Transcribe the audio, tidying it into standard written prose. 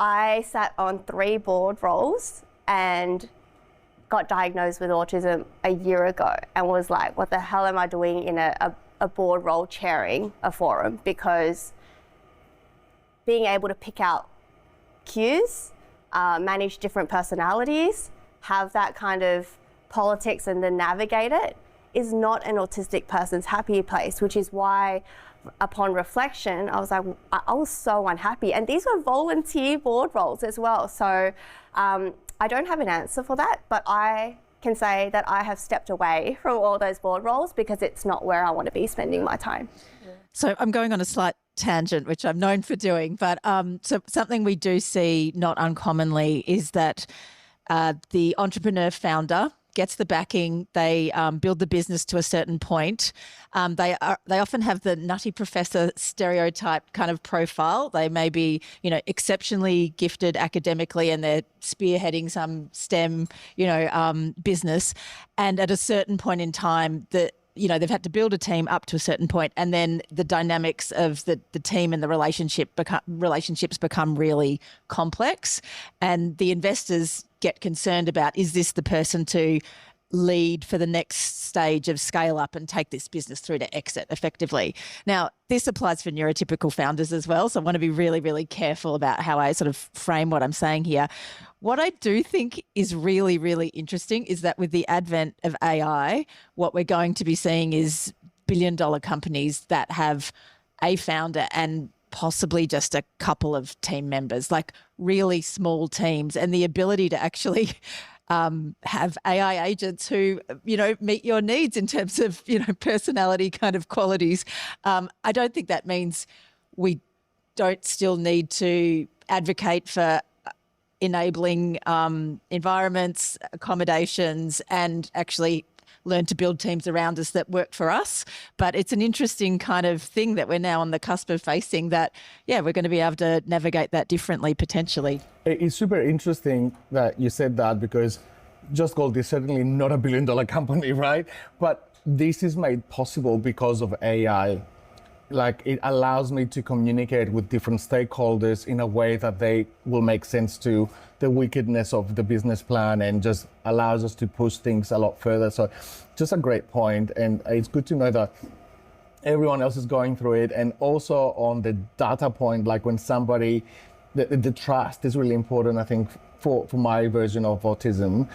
I sat on 3 board roles and got diagnosed with autism a year ago and was like, what the hell am I doing in a board role chairing a forum? Because being able to pick out cues, manage different personalities, have that kind of politics and then navigate it is not an autistic person's happy place, which is why upon reflection, I was like, I was so unhappy. And these were volunteer board roles as well. So I don't have an answer for that, but I can say that I have stepped away from all those board roles because it's not where I want to be spending my time. So I'm going on a slight tangent, which I'm known for doing, but so something we do see not uncommonly is that the entrepreneur founder gets the backing, they build the business to a certain point. They often have the nutty professor stereotype kind of profile. They may be, exceptionally gifted academically and they're spearheading some STEM, business. And at a certain point in time, they've had to build a team up to a certain point, and then the dynamics of the team and the relationships become really complex, and the investors get concerned about, is this the person to lead for the next stage of scale up and take this business through to exit effectively? Now, this applies for neurotypical founders as well, so I want to be really, really careful about how I sort of frame what I'm saying here. What I do think is really, really interesting is that with the advent of AI, what we're going to be seeing is billion-dollar companies that have a founder and possibly just a couple of team members, like really small teams, and the ability to actually have AI agents who, meet your needs in terms of, personality kind of qualities. I don't think that means we don't still need to advocate for enabling environments, accommodations, and actually learn to build teams around us that work for us. But it's an interesting kind of thing that we're now on the cusp of facing, that, we're going to be able to navigate that differently potentially. It's super interesting that you said that, because Just Gold is certainly not a billion-dollar company, right? But this is made possible because of AI. Like, it allows me to communicate with different stakeholders in a way that they will make sense to the wickedness of the business plan, and just allows us to push things a lot further. So just a great point. And it's good to know that everyone else is going through it. And also on the data point, like when somebody, the trust is really important, I think, for my version of autism.